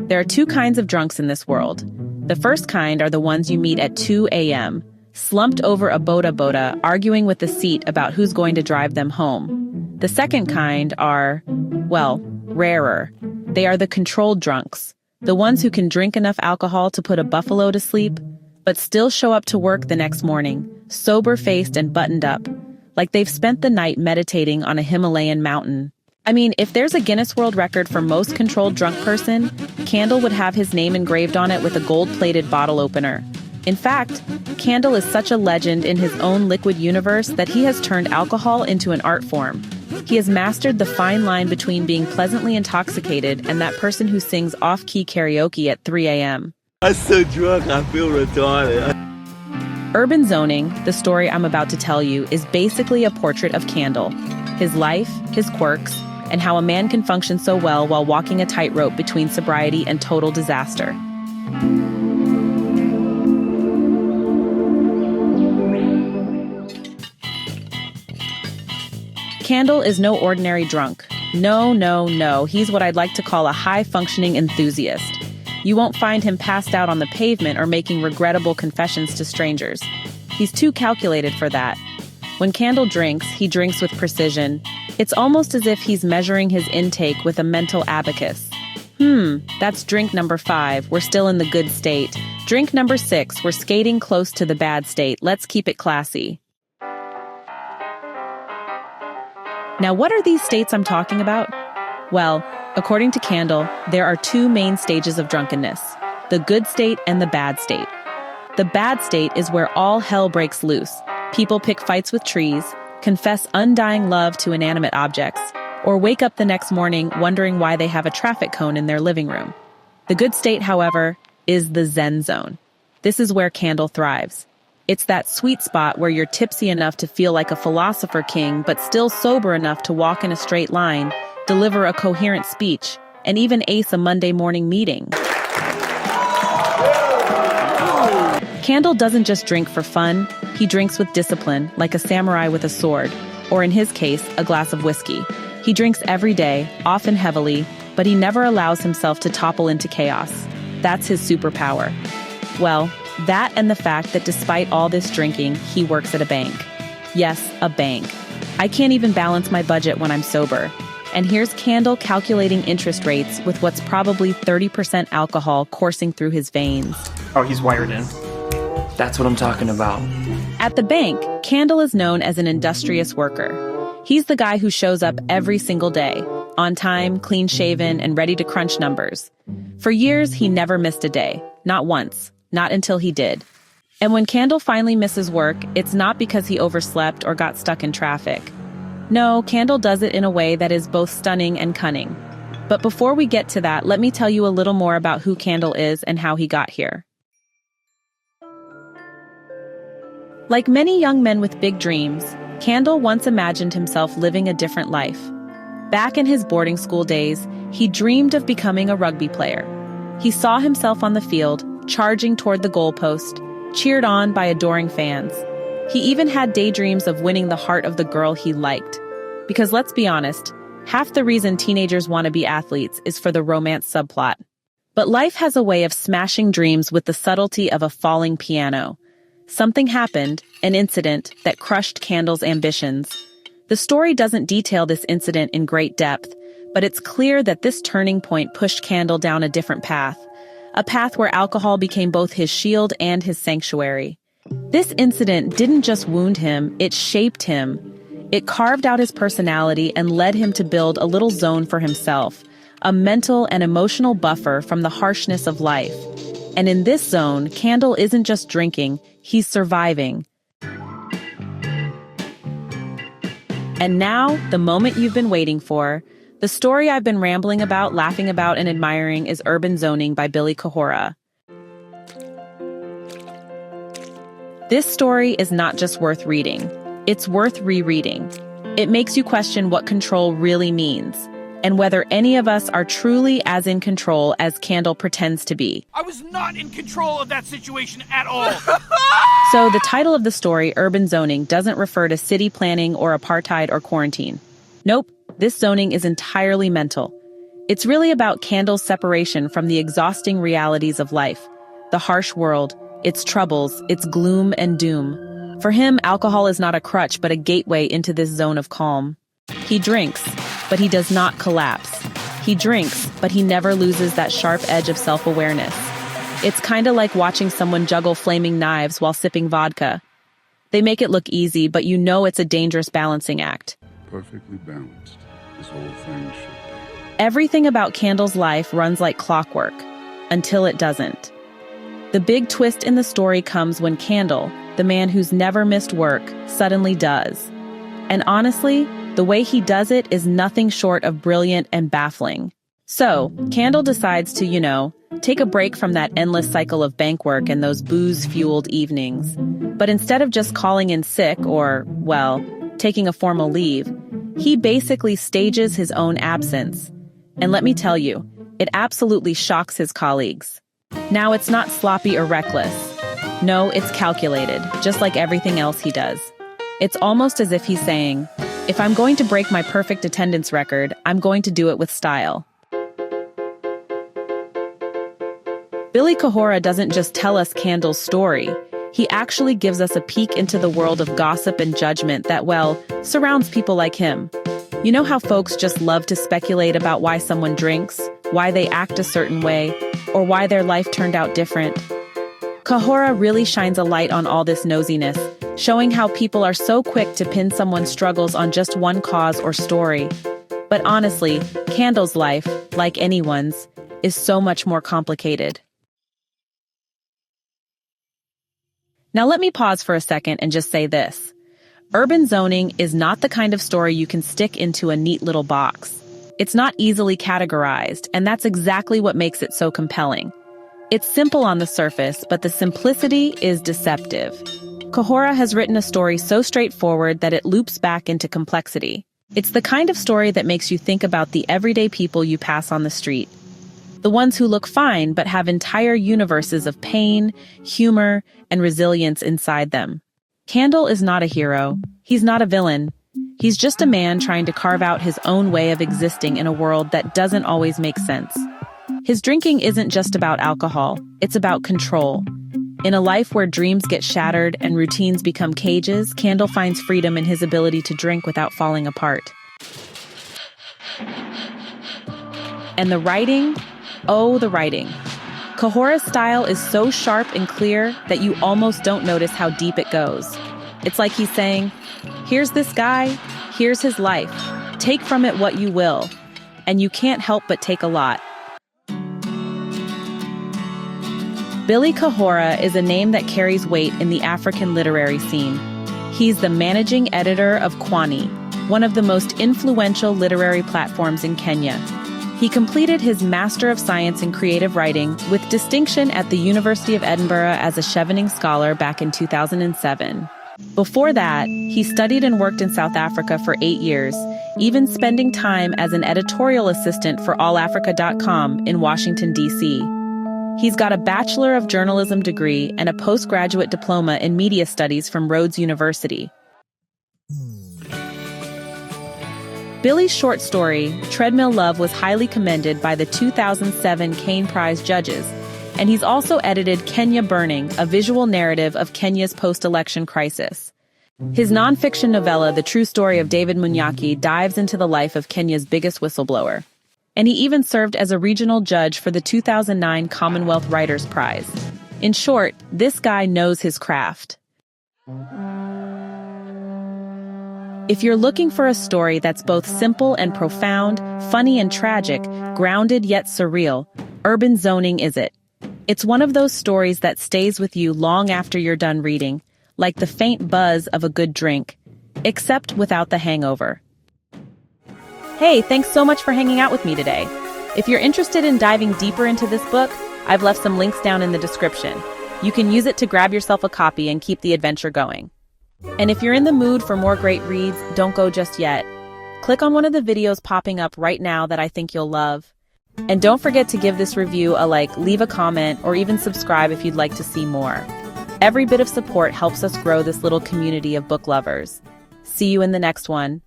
There are two kinds of drunks in this world. The first kind are the ones you meet at 2 a.m., slumped over a boda, arguing with the seat about who's going to drive them home. The second kind are, well, rarer. They are the controlled drunks, the ones who can drink enough alcohol to put a buffalo to sleep, but still show up to work the next morning, sober-faced and buttoned up, like they've spent the night meditating on a Himalayan mountain. I mean, if there's a Guinness World Record for most controlled drunk person, Kandle would have his name engraved on it with a gold-plated bottle opener. In fact, Kandle is such a legend in his own liquid universe that he has turned alcohol into an art form. He has mastered the fine line between being pleasantly intoxicated and that person who sings off-key karaoke at 3 a.m. I'm so drunk, I feel retarded. Urban Zoning, the story I'm about to tell you, is basically a portrait of Kandle, his life, his quirks, and how a man can function so well while walking a tightrope between sobriety and total disaster. Kandle is no ordinary drunk. No. He's what I'd like to call a high-functioning enthusiast. You won't find him passed out on the pavement or making regrettable confessions to strangers. He's too calculated for that. When Kandle drinks, he drinks with precision. It's almost as if he's measuring his intake with a mental abacus. That's drink number 5. We're still in the good state. Drink number 6. We're skating close to the bad state. Let's keep it classy. Now, what are these states I'm talking about? Well, according to Kandle, there are 2 main stages of drunkenness, the good state and the bad state. The bad state is where all hell breaks loose. People pick fights with trees, confess undying love to inanimate objects, or wake up the next morning wondering why they have a traffic cone in their living room. The good state, however, is the Zen zone. This is where Kandle thrives. It's that sweet spot where you're tipsy enough to feel like a philosopher king, but still sober enough to walk in a straight line, deliver a coherent speech, and even ace a Monday morning meeting. Kandle doesn't just drink for fun, he drinks with discipline, like a samurai with a sword, or in his case, a glass of whiskey. He drinks every day, often heavily, but he never allows himself to topple into chaos. That's his superpower. Well, that and the fact that despite all this drinking, he works at a bank. Yes, a bank. I can't even balance my budget when I'm sober. And here's Kandle calculating interest rates with what's probably 30% alcohol coursing through his veins. Oh, he's wired in. That's what I'm talking about. At the bank, Kandle is known as an industrious worker. He's the guy who shows up every single day, on time, clean-shaven, and ready to crunch numbers. For years, he never missed a day. Not once. Not until he did. And when Kandle finally misses work, it's not because he overslept or got stuck in traffic. No, Kandle does it in a way that is both stunning and cunning. But before we get to that, let me tell you a little more about who Kandle is and how he got here. Like many young men with big dreams, Kandle once imagined himself living a different life. Back in his boarding school days, he dreamed of becoming a rugby player. He saw himself on the field, charging toward the goalpost, cheered on by adoring fans. He even had daydreams of winning the heart of the girl he liked. Because let's be honest, half the reason teenagers want to be athletes is for the romance subplot. But life has a way of smashing dreams with the subtlety of a falling piano. Something happened, an incident, that crushed Kandle's ambitions. The story doesn't detail this incident in great depth, but it's clear that this turning point pushed Kandle down a different path. A path where alcohol became both his shield and his sanctuary. This incident didn't just wound him, it shaped him. It carved out his personality and led him to build a little zone for himself, a mental and emotional buffer from the harshness of life. And in this zone, Kandle isn't just drinking, he's surviving. And now, the moment you've been waiting for. The story I've been rambling about, laughing about, and admiring is Urban Zoning by Billy Kahora. This story is not just worth reading, it's worth rereading. It makes you question what control really means, and whether any of us are truly as in control as Kandle pretends to be. I was not in control of that situation at all. So the title of the story, Urban Zoning, doesn't refer to city planning or apartheid or quarantine. Nope, This zoning is entirely mental. It's really about Kandle's separation from the exhausting realities of life, the harsh world, its troubles, its gloom and doom. For him, alcohol is not a crutch but a gateway into this zone of calm. He drinks, but he does not collapse. He drinks, but he never loses that sharp edge of self-awareness. It's kinda like watching someone juggle flaming knives while sipping vodka. They make it look easy, but you know it's a dangerous balancing act. Perfectly balanced, this whole thing should be. Everything about Kandle's life runs like clockwork, until it doesn't. The big twist in the story comes when Kandle, the man who's never missed work, suddenly does. And honestly, the way he does it is nothing short of brilliant and baffling. So, Kandle decides to, take a break from that endless cycle of bank work and those booze-fueled evenings. But instead of just calling in sick or, taking a formal leave, he basically stages his own absence. And let me tell you, it absolutely shocks his colleagues. Now, it's not sloppy or reckless. No, it's calculated, just like everything else he does. It's almost as if he's saying, if I'm going to break my perfect attendance record, I'm going to do it with style. Billy Kahora doesn't just tell us Kandle's story. He actually gives us a peek into the world of gossip and judgment that, surrounds people like him. You know how folks just love to speculate about why someone drinks, why they act a certain way, or why their life turned out different? Kahora really shines a light on all this nosiness, showing how people are so quick to pin someone's struggles on just one cause or story. But honestly, Kandle's life, like anyone's, is so much more complicated. Now let me pause for a second and just say this. Urban zoning is not the kind of story you can stick into a neat little box. It's not easily categorized, and that's exactly what makes it so compelling. It's simple on the surface, but the simplicity is deceptive. Kahora has written a story so straightforward that it loops back into complexity. It's the kind of story that makes you think about the everyday people you pass on the street. The ones who look fine but have entire universes of pain, humor, and resilience inside them. Kandle is not a hero. He's not a villain. He's just a man trying to carve out his own way of existing in a world that doesn't always make sense. His drinking isn't just about alcohol. It's about control. In a life where dreams get shattered and routines become cages, Kandle finds freedom in his ability to drink without falling apart. And the writing? Oh, the writing. Kahora's style is so sharp and clear that you almost don't notice how deep it goes. It's like he's saying, here's this guy, here's his life. Take from it what you will. And you can't help but take a lot. Billy Kahora is a name that carries weight in the African literary scene. He's the managing editor of Kwani, one of the most influential literary platforms in Kenya. He completed his Master of Science in Creative Writing with distinction at the University of Edinburgh as a Chevening Scholar back in 2007. Before that, he studied and worked in South Africa for 8 years, even spending time as an editorial assistant for allafrica.com in Washington, D.C. He's got a Bachelor of Journalism degree and a postgraduate diploma in media studies from Rhodes University. Billy's short story, Treadmill Love, was highly commended by the 2007 Caine Prize judges, and he's also edited Kenya Burning, a visual narrative of Kenya's post-election crisis. His nonfiction novella, The True Story of David Munyaki, dives into the life of Kenya's biggest whistleblower. And he even served as a regional judge for the 2009 Commonwealth Writers' Prize. In short, this guy knows his craft. If you're looking for a story that's both simple and profound, funny and tragic, grounded yet surreal, Urban Zoning is it. It's one of those stories that stays with you long after you're done reading, like the faint buzz of a good drink, except without the hangover. Hey, thanks so much for hanging out with me today. If you're interested in diving deeper into this book, I've left some links down in the description. You can use it to grab yourself a copy and keep the adventure going. And if you're in the mood for more great reads, don't go just yet. Click on one of the videos popping up right now that I think you'll love. And don't forget to give this review a like, leave a comment, or even subscribe if you'd like to see more. Every bit of support helps us grow this little community of book lovers. See you in the next one.